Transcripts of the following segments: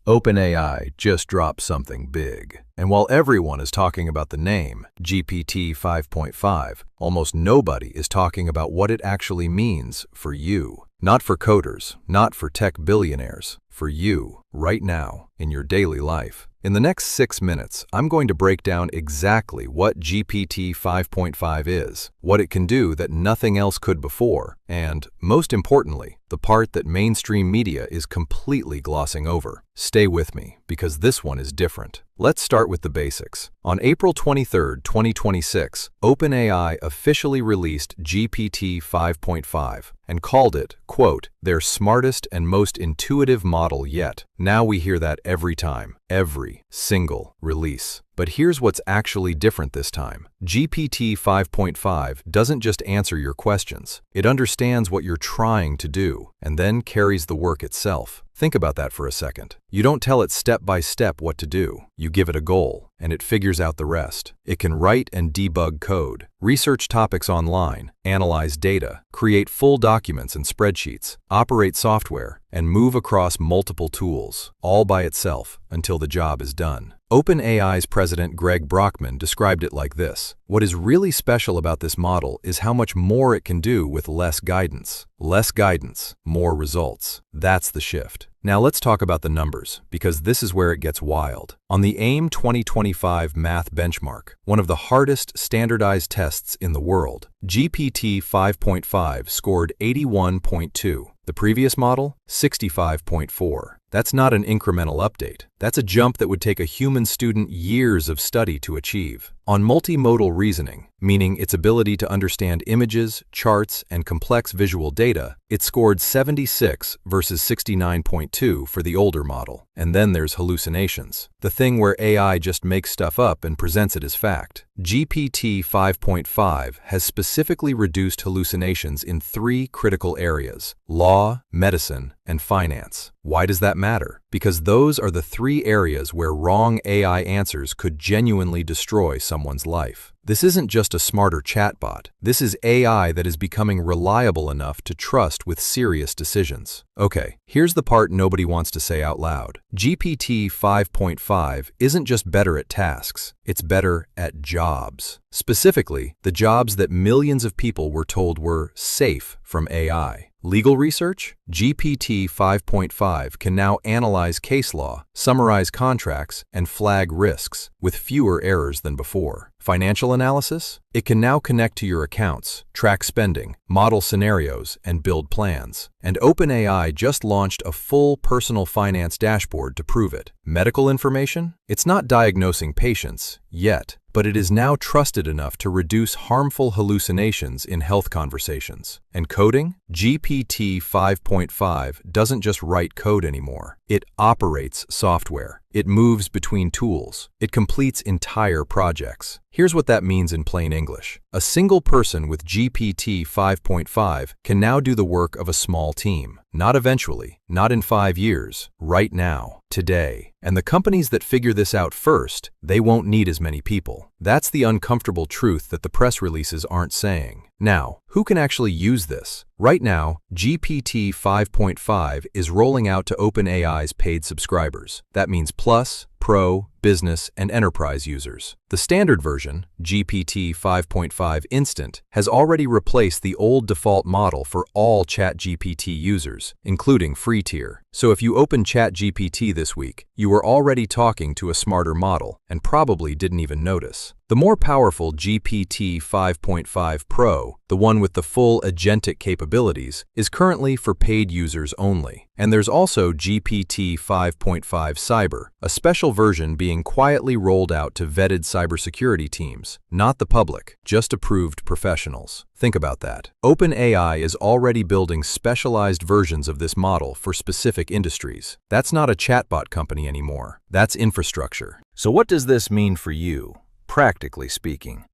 OpenAI just dropped something big. And while everyone is talking about the name, GPT 5.5, almost nobody is talking about what it actually means for you. Not for coders, not for tech billionaires, for you, right now, in your daily life. In the next 6 minutes, I'm going to break down exactly what GPT 5.5 is, what it can do that nothing else could before, and, most importantly, the part that mainstream media is completely glossing over. Stay with me, because this one is different. Let's start with the basics. On April 23, 2026, OpenAI officially released GPT 5.5 and called it, quote, their smartest and most intuitive model yet. Now we hear that every time, every single release. But here's what's actually different this time. GPT 5.5 doesn't just answer your questions. It understands what you're trying to do, and then carries the work itself. Think about that for a second. You don't tell it step by step what to do. You give it a goal, and it figures out the rest. It can write and debug code, research topics online, analyze data, create full documents and spreadsheets, operate software, and move across multiple tools, all by itself, until the job is done. OpenAI's president Greg Brockman described it like this. What is really special about this model is how much more it can do with less guidance. Less guidance, more results. That's the shift. Now let's talk about the numbers, because this is where it gets wild. On the AIM 2025 math benchmark, one of the hardest standardized tests in the world, GPT 5.5 scored 81.2. The previous model, 65.4. That's not an incremental update. That's a jump that would take a human student years of study to achieve. On multimodal reasoning, meaning its ability to understand images, charts, and complex visual data, it scored 76 versus 69.2 for the older model. And then there's hallucinations, the thing where AI just makes stuff up and presents it as fact. GPT 5.5 has specifically reduced hallucinations in 3 critical areas: law, medicine, and finance. Why does that matter? Because those are the 3 areas where wrong AI answers could genuinely destroy someone's life. This isn't just a smarter chatbot. This is AI that is becoming reliable enough to trust with serious decisions. Okay, here's the part nobody wants to say out loud. GPT 5.5 isn't just better at tasks, it's better at jobs. Specifically, the jobs that millions of people were told were safe from AI. Legal research? GPT 5.5 can now analyze case law, summarize contracts, and flag risks with fewer errors than before. Financial analysis? It can now connect to your accounts, track spending, model scenarios, and build plans. And OpenAI just launched a full personal finance dashboard to prove it. Medical information? It's not diagnosing patients yet, but it is now trusted enough to reduce harmful hallucinations in health conversations. And coding? GPT 5.5 doesn't just write code anymore. It operates software. It moves between tools. It completes entire projects. Here's what that means in plain English. A single person with GPT 5.5 can now do the work of a small team. Not eventually, not in 5 years, right now, today. And the companies that figure this out first, they won't need as many people. That's the uncomfortable truth that the press releases aren't saying. Now, who can actually use this? Right now, GPT 5.5 is rolling out to OpenAI's paid subscribers. That means Plus, Pro, Business, and Enterprise users. The standard version, GPT 5.5 Instant, has already replaced the old default model for all ChatGPT users, including free tier. So if you open ChatGPT this week, you were already talking to a smarter model and probably didn't even notice. The more powerful GPT 5.5 Pro, the one with the full agentic capabilities, is currently for paid users only. And there's also GPT 5.5 Cyber, a special version being quietly rolled out to vetted cybersecurity teams, not the public, just approved professionals. Think about that. OpenAI is already building specialized versions of this model for specific industries. That's not a chatbot company anymore. That's infrastructure. So what does this mean for you, practically speaking?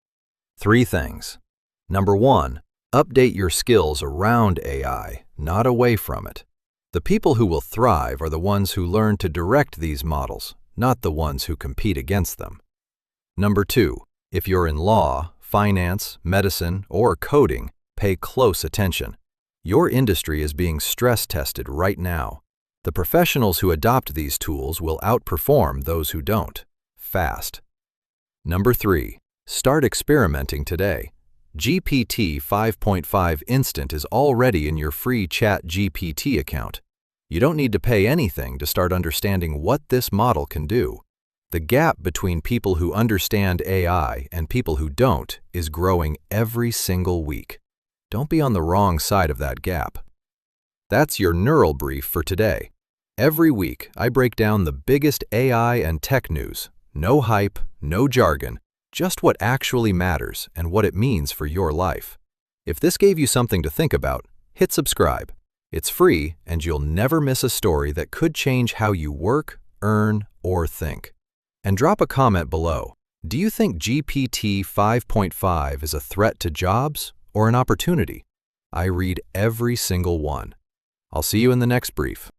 3 things. Number 1, update your skills around AI, not away from it. The people who will thrive are the ones who learn to direct these models, not the ones who compete against them. Number 2, if you're in law, finance, medicine, or coding, pay close attention. Your industry is being stress tested right now. The professionals who adopt these tools will outperform those who don't, fast. Number 3. Start experimenting today. GPT 5.5 Instant is already in your free ChatGPT account. You don't need to pay anything to start understanding what this model can do. The gap between people who understand AI and people who don't is growing every single week. Don't be on the wrong side of that gap. That's your Neural Brief for today. Every week, I break down the biggest AI and tech news. No hype, no jargon, just what actually matters and what it means for your life. If this gave you something to think about, hit subscribe. It's free, and you'll never miss a story that could change how you work, earn, or think. And drop a comment below. Do you think GPT 5.5 is a threat to jobs or an opportunity? I read every single one. I'll see you in the next brief.